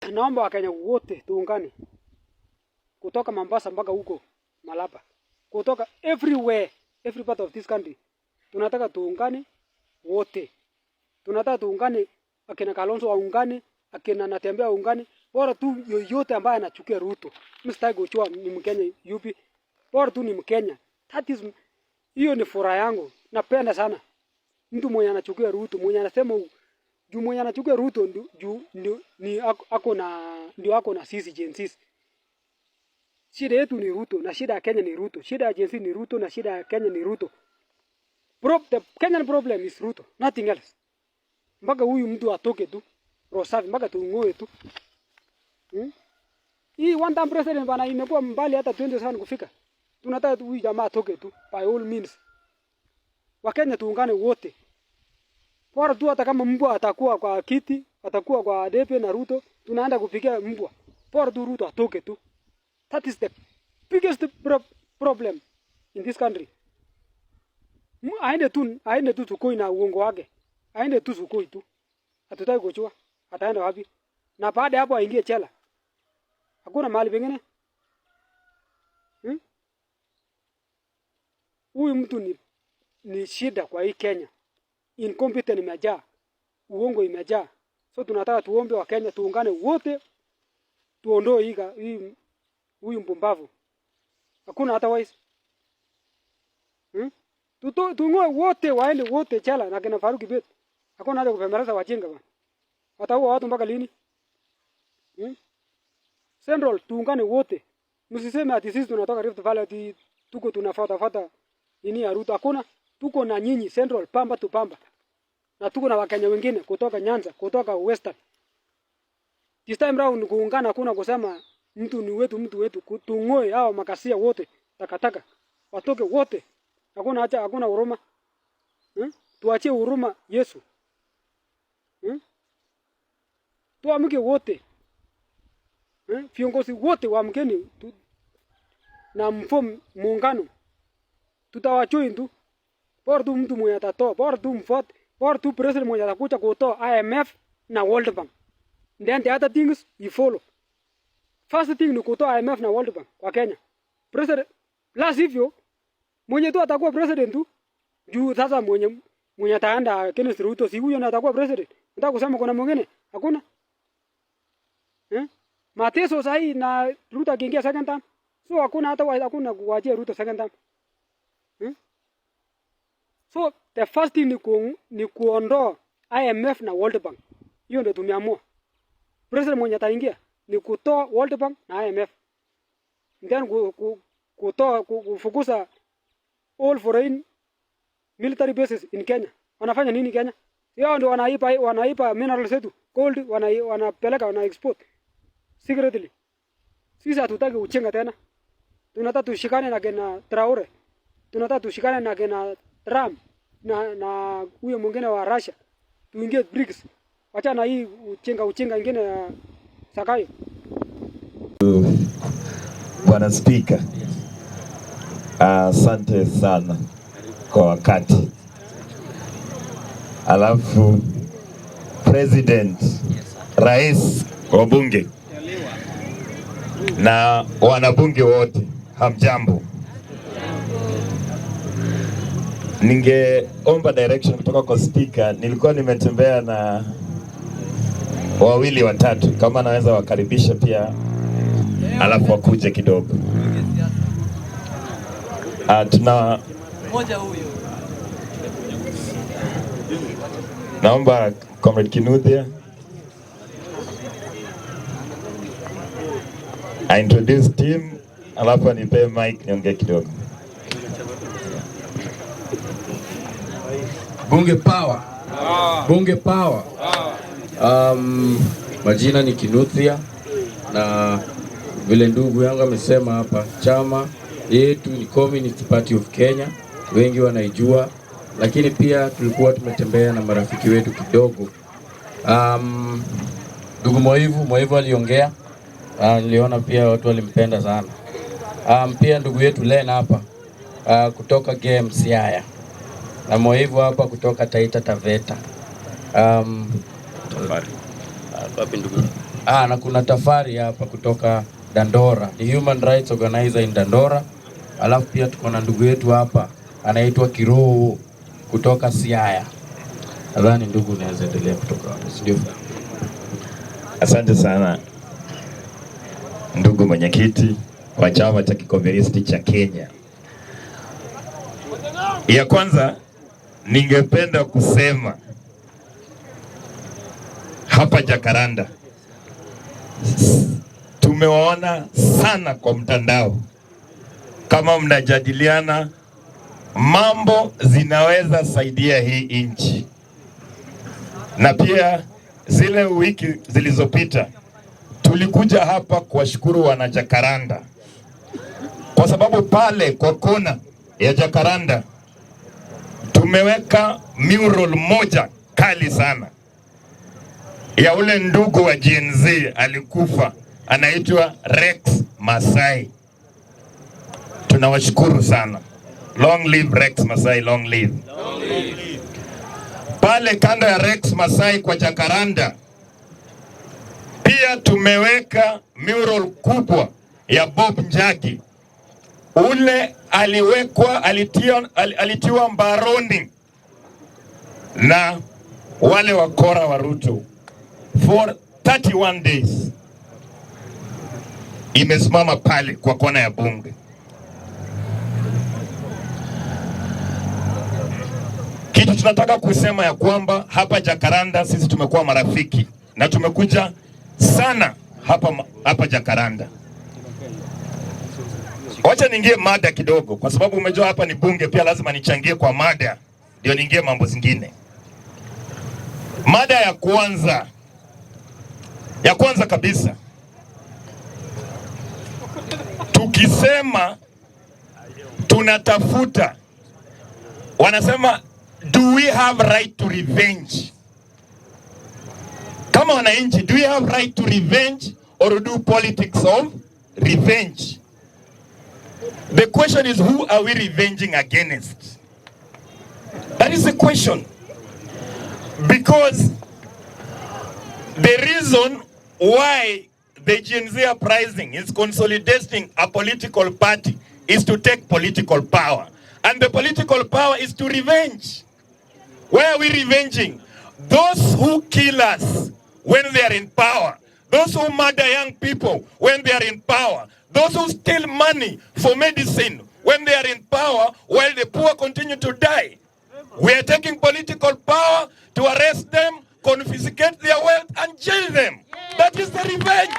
Naomba Wakenya wote tuungane kutoka Mombasa mpaka huko Malaba, kutoka everywhere, every part of this country. Tunataka tuungane wote, tunataka tuungane, akina Kalonzo waungane, akina Natembea waungane, bora tu yoyote ambaye anachukia Ruto. Msitaki kuchua ni Mkenya yupi, bora tu ni Mkenya. That is, hiyo ni furaha yangu. Napenda sana mtu mwenye anachukia Ruto, mwenye anasema juu mwenye anachukia Ruto ndio ako na sisi Genz. Shida yetu ni Ruto na shida ya Kenya ni Ruto. Shida ya Genz ni Ruto na shida ya Kenya ni Ruto. The Kenyan problem is Ruto, nothing else. Mpaka huyu mtu atoke tu, Rosafi, mpaka tuungoe tu. Hii one time president bana imekuwa mbali hata 20 sana kufika. Tunataka huyu jamaa atoke tu by all means. Wakenya tuungane wote. Bora tu hata kama mbwa atakuwa kwa kiti, atakuwa kwa debe na Ruto, tunaenda kupigia mbwa. Bora tu Ruto atoke tu. That is the biggest problem in this country. Aende tu Sukoi na uongo wake. Aende tu Sukoi tu. Hatutaki kuchua. Ataenda wapi? Na baada hapo aingie chela. Hakuna mahali pengine. Huyu mtu ni shida kwa hii Kenya. Incompetent imejaa. Uongo imejaa. So tunataka tuombe wa Kenya tuungane wote. Tuondoe huyu mpumbavu. Hakuna otherwise. Tuungoe wote waende wote chala na kina Faruki bet. Hakuna haja kupembeleza wajinga bwana. Wataua watu mpaka lini? Central tuungane wote. Msiseme ati sisi tunatoka Rift Valley ati tuko tunafuata nini ya Ruto. Hakuna, tuko na nyinyi Central pamba tu pamba. Na tuko na Wakenya wengine kutoka Nyanza, kutoka Western. This time round kuungana hakuna kusema mtu ni wetu tuungoe hao makasia wote takataka. Watoke wote. Hakuna huruma. Tuachie huruma Yesu. Tuamke wote. Viongozi wote waamkeni na mfomu muungano. Tutawajoin tu. Bora tu mtu mwenye atatoa, bora tu mvote, bora tu president mwenye atakuja kutoa IMF na World Bank. Then the other things you follow. First thing ni kutoa IMF na World Bank kwa Kenya. President la sivyo mwenye tu atakuwa president tu. Juu sasa mwenye ataenda Kenneth Ruto si huyo atakuwa president. Nataka kusema kuna mwingine? Hakuna. Mateso sahi na Ruto akiingia second term. So hakuna kuachia Ruto second term. So the first thing ni kuondoa IMF na World Bank. Hiyo ndio tumeamua. President mwenye ataingia ni kutoa World Bank na IMF. Then kufukuza all foreign military bases in Kenya. Wanafanya nini Kenya? Yao ndio wanaipa minerals zetu, gold wanapeleka wana export secretly. Sisi hatutaki uchenga tena. Tunataka tushikane na kina Traore. Tunataka tushikane na kina Ram na huyo mwingine wa Russia. Tuingie BRICS. Wacha na hii uchenga ingine ya Sakayo. Bwana Speaker. Asante sana kwa wakati. Alafu President, Rais wa bunge na wanabunge wote, hamjambo. Ningeomba direction kutoka kwa speaker. Nilikuwa nimetembea na wawili watatu, kama naweza wakaribisha pia alafu wakuje kidogo. Tuna mmoja huyo. Naomba Comrade Kinuthia I introduce team alafu nipe mic niongee kidogo. Bunge power. Bunge power. Majina ni Kinuthia na vile ndugu yangu amesema hapa, chama yetu ni Communist Party of Kenya, wengi wanaijua, lakini pia tulikuwa tumetembea na marafiki wetu kidogo. Ndugu Moivu aliongea, niliona pia watu walimpenda sana. Pia ndugu yetu Lena hapa kutoka Genz haya, na Moivu hapa kutoka Taita Taveta. Wapi ndugu? Na kuna Tafari hapa kutoka Dandora, ni human rights organizer in Dandora. Alafu pia tuko na ndugu yetu hapa anaitwa Kiroo kutoka Siaya. Nadhani ndugu unaweza endelea kutoka hapo, sio? Asante sana ndugu mwenyekiti wa chama cha Kikomunisti cha Kenya. Ya kwanza ningependa kusema hapa Jacaranda tumewaona sana kwa mtandao kama mnajadiliana mambo zinaweza saidia hii nchi, na pia zile wiki zilizopita tulikuja hapa kuwashukuru wana Jacaranda kwa sababu pale kwa kona ya Jacaranda tumeweka mural moja kali sana ya ule ndugu wa Genz alikufa, anaitwa Rex Masai. Tunawashukuru sana. Long live Rex Masai, long live. Long live. Pale kando ya Rex Masai kwa Jacaranda pia tumeweka mural kubwa ya Bob Njagi. Ule alitiwa mbaroni na wale wakora wa RUTO for 31 days. Imesimama pale kwa kona ya bunge. Kitu tunataka kusema ya kwamba hapa Jacaranda sisi tumekuwa marafiki na tumekuja sana hapa Jacaranda. Wacha niingie mada kidogo kwa sababu umejua hapa ni bunge, pia lazima nichangie kwa mada ndio niingie mambo zingine. Mada ya kwanza kabisa, tukisema tunatafuta, wanasema do we have right to revenge? Kama wananchi, do we have right to revenge or do politics of revenge? The question is, who are we revenging against? That is the question. Because the reason why the Genz uprising is consolidating a political party is to take political power. And the political power is to revenge. Where are we revenging? Those who kill us when they are in power. Those who murder young people when they are in power. Those who steal money for medicine when they are in power while the poor continue to die. We are taking political power to arrest them, confiscate their wealth and jail them. That is the revenge.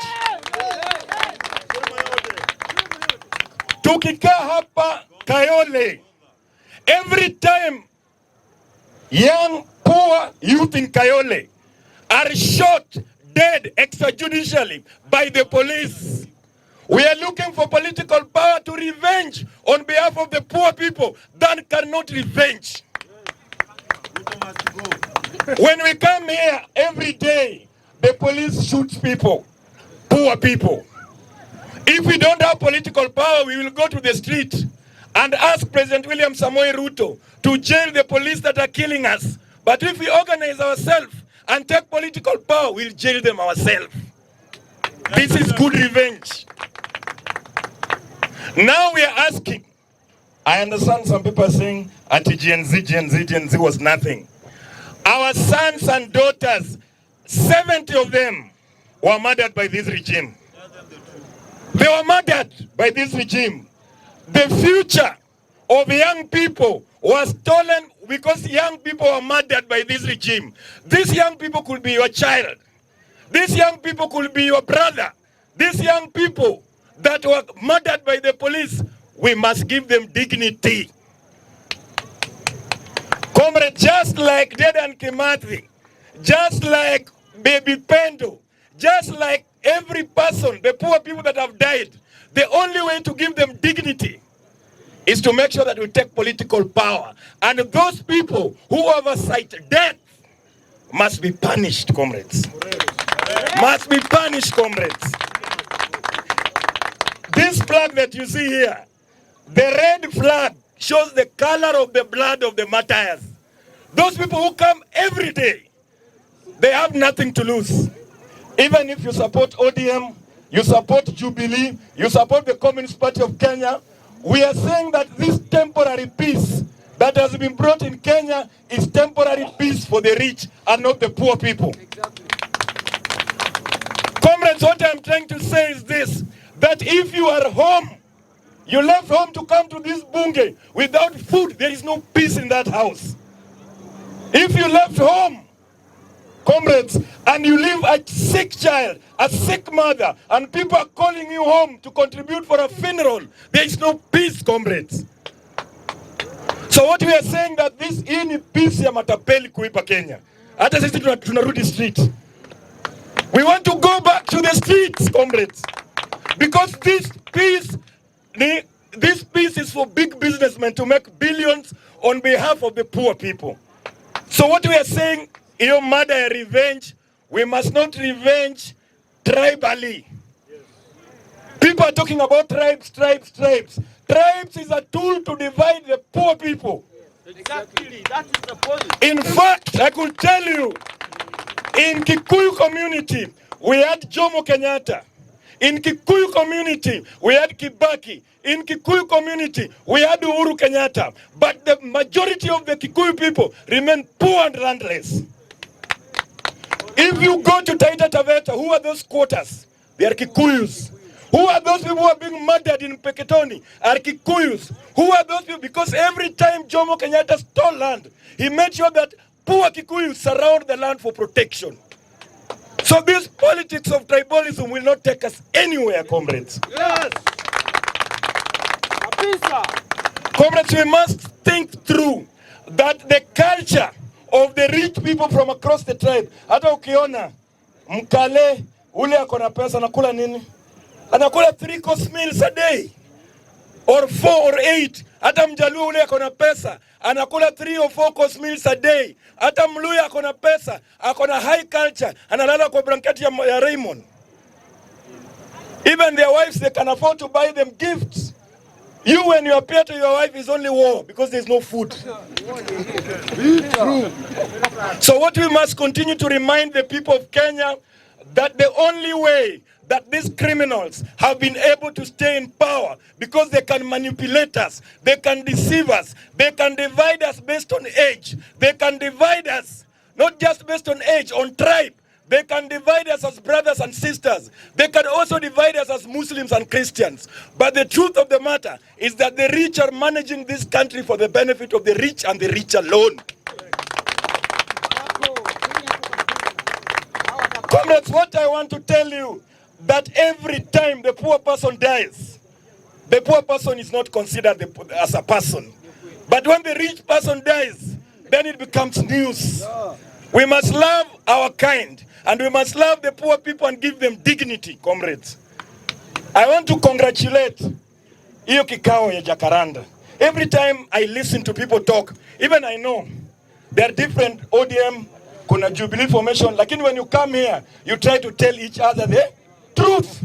Tukikaa hapa Kayole, every time young poor youth in Kayole are shot dead extrajudicially by the police, we are looking for political power to revenge on behalf of the poor people that cannot revenge. When we come here every day, the police shoots people, poor people. If we don't have political power, we will go to the street and ask President William Samoei Ruto to jail the police that are killing us. But if we organize ourselves and take political power, we'll jail them ourselves. This is good revenge. Now we are asking, I understand some people are saying Genz was nothing. Our sons and daughters, 70 of them were murdered by this regime. They were murdered by this regime. The future of young people was stolen because young people were murdered by this regime. These young people could be your child. These young people could be your brother. These young people that were murdered by the police, we must give them dignity. Comrade, just like Dedan Kimathi, just like Baby Pendo, just like every person, the poor people that have died, the only way to give them dignity is to make sure that we take political power. And those people who oversight death must be punished, comrades. Must be punished, comrades. This flag that you see here, the red flag shows the color of the blood of the martyrs. Those people who come every day, they have nothing to lose. Even if you support ODM, you support Jubilee, you support the Communist Party of Kenya, we are saying that this temporary peace that has been brought in Kenya is temporary peace for the rich and not the poor people. Exactly. Comrades, what I'm trying to say is this, that if you are home, you left home to come to this bunge without food, there is no peace in that house. If you left home, comrades, and you leave a sick child, a sick mother, and people are calling you home to contribute for a funeral, there is no peace, comrades. So what we are saying that this ini peace ya matapeli kuipa Kenya. Hata sisi tunarudi street. We want to go back to the streets, comrades. Because this peace is for big businessmen to make billions on behalf of the poor people. So what we are saying, your mother revenge, we must not revenge tribally. People are talking about tribes. Tribes is a tool to divide the poor people. Exactly, that is the point. In fact, I could tell you, in Kikuyu community, we had Jomo Kenyatta. In Kikuyu community, we had Kibaki. In Kikuyu community, we had Uhuru Kenyatta. But the majority of the Kikuyu people remain poor and landless. If you go to Taita Taveta, who are those quarters? They are Kikuyus. Who are those people who are being murdered in Peketoni? Are Kikuyus. Who are those people? Because every time Jomo Kenyatta stole land, he made sure that poor Kikuyus surround the land for protection. So this politics of tribalism will not take us anywhere, comrades. Yes. Comrades, we must think through that the culture of the rich people from across the tribe. Hata ukiona Mkale ule akona pesa anakula nini? Anakula 3 course meals a day, or 4 or 8. Hata Mjaluo ule akona pesa anakula 3 or 4 course meals a day. Hata Mluya akona pesa, akona high culture, analala kwa blanketi ya Raymond. Even their wives, they can afford to buy them gifts. You, when you appear to your wife, is only war because there's no food. So what we must continue to remind the people of Kenya, that the only way that these criminals have been able to stay in power, because they can manipulate us, they can deceive us, they can divide us based on age, they can divide us not just based on age, on tribe. They can divide us as brothers and sisters. They can also divide us as Muslims and Christians. But the truth of the matter is that the rich are managing this country for the benefit of the rich and the rich alone. Comrades, what I want to tell you, that every time the poor person dies, the poor person is not considered as a person. But when the rich person dies, then it becomes news. We must love our kind, and we must love the poor people and give them dignity, comrades. I want to congratulate hiyo kikao ya Jacaranda. Every time I listen to people talk, even I know there are different ODM, kuna Jubilee formation, lakini when you come here, you try to tell each other the truth.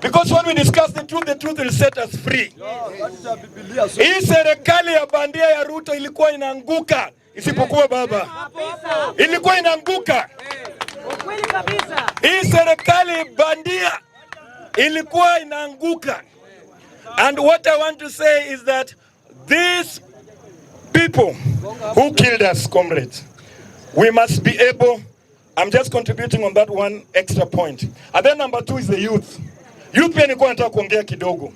Because when we discuss the truth will set us free. Hii serikali ya bandia ya RUTO ilikuwa inaanguka, isipokuwa baba. Ilikuwa inaanguka. Hii serikali bandia ilikuwa inaanguka. And what I want to say is that these people who killed us, comrades, we must be able, I'm just contributing on that one extra point. And then number 2 is the youth. Youth pia nilikuwa nataka kuongea kidogo.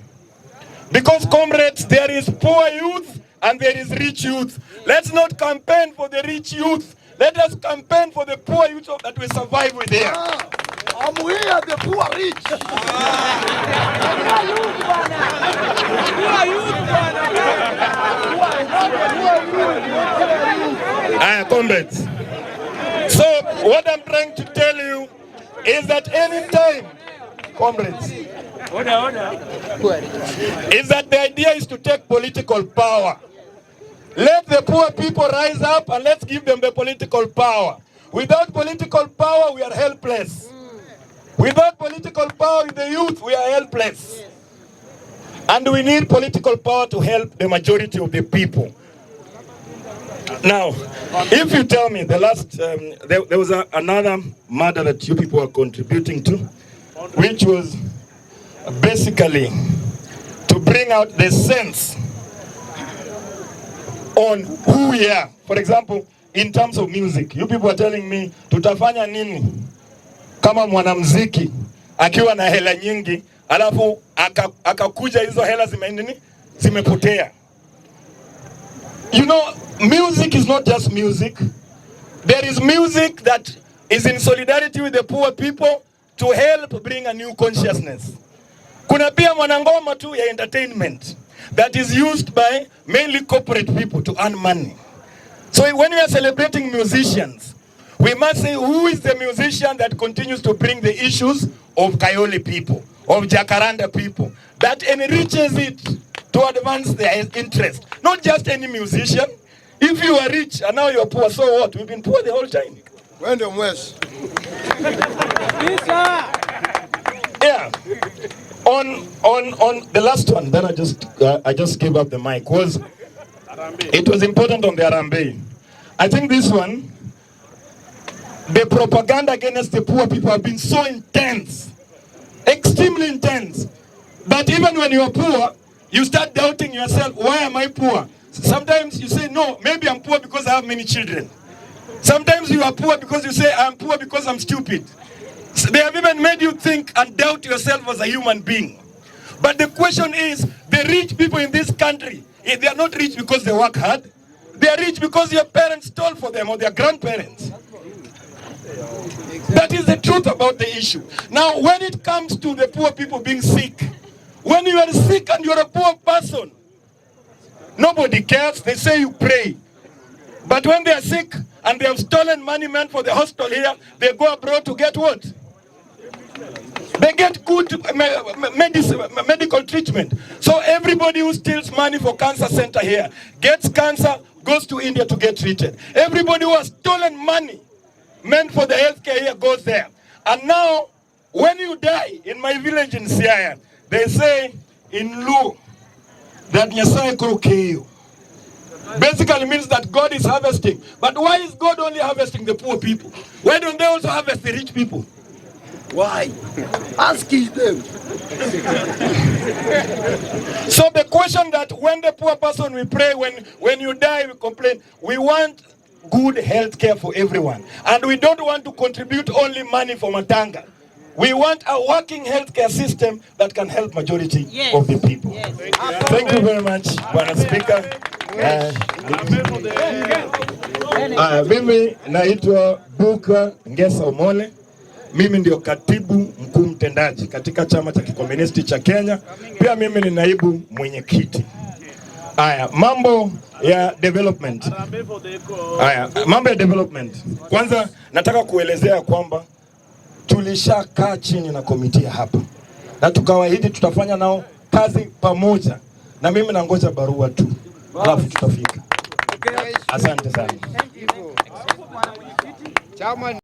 Because comrades, there is poor youth and there is rich youth. Let's not campaign for the rich youth. Let us campaign for the poor youth that will survive with here. I'm here, the poor rich. Comrades. So what I'm trying to tell you is that any time, comrades, is that the idea is to take political power. Let the poor people rise up and let's give them the political power. Without political power, we are helpless. Without political power with the youth, we are helpless. And we need political power to help the majority of the people. Now, If you tell me the last, there was another matter that you people are contributing to, which was basically to bring out the sense on who we are. For example, in terms of music, you people are telling me tutafanya nini kama mwanamuziki akiwa na hela nyingi alafu akakuja hizo hela zimepotea. You know, music is not just music. There is music that is in solidarity with the poor people to help bring a new consciousness. Kuna pia mwanangoma tu ya entertainment that is used by mainly corporate people to earn money. So when we are celebrating musicians, we must say who is the musician that continues to bring the issues of Kayole people, of Jacaranda people, that enriches it to advance their interest. Not just any musician. If you are rich and now you are poor, so what? We've been poor the whole time. When the West. Yeah. On the last one, then I just gave up the mic. It was important on the Arambe. I think this one, the propaganda against the poor people have been so intense, extremely intense, that even when you are poor, you start doubting yourself, why am I poor? Sometimes you say, no, maybe I'm poor because I have many children. Sometimes you are poor because you say, I'm poor because I'm stupid. They have even made you think and doubt yourself as a human being. But the question is, the rich people in this country, they are not rich because they work hard. They are rich because your parents stole for them or their grandparents. That is the truth about the issue. Now, when it comes to the poor people being sick, when you are sick and you're a poor person, nobody cares. They say you pray. But when they are sick and they have stolen money meant for the hospital here, they go abroad to get what? They get good medical treatment. So everybody who steals money for cancer center here gets cancer, goes to India to get treated. Everybody who has stolen money meant for the healthcare here goes there. And now, when you die in my village in Siaya, they say in Lu that Nyasai Krokeyo. Basically means that God is harvesting. But why is God only harvesting the poor people? Why don't they also harvest the rich people? Why? Ask them. So the question that when the poor person we pray, when you die we complain, we want good health care for everyone. And we don't want to contribute only money for Matanga. We want a working healthcare system that can help majority of the people. Yes. Thank you very much, Bwana Speaker. Mimi naitwa Buka Ngesa Omole. Mimi ndio katibu mkuu mtendaji katika chama cha kikomunisti cha Kenya. Pia mimi ni naibu mwenyekiti. Mambo ya development. Mambo ya development. Kwanza nataka kuelezea kwamba tulishakaa chini na komiti hapa na tukawaahidi tutafanya nao kazi pamoja, na mimi nangoja barua tu alafu tutafika. Asante sana.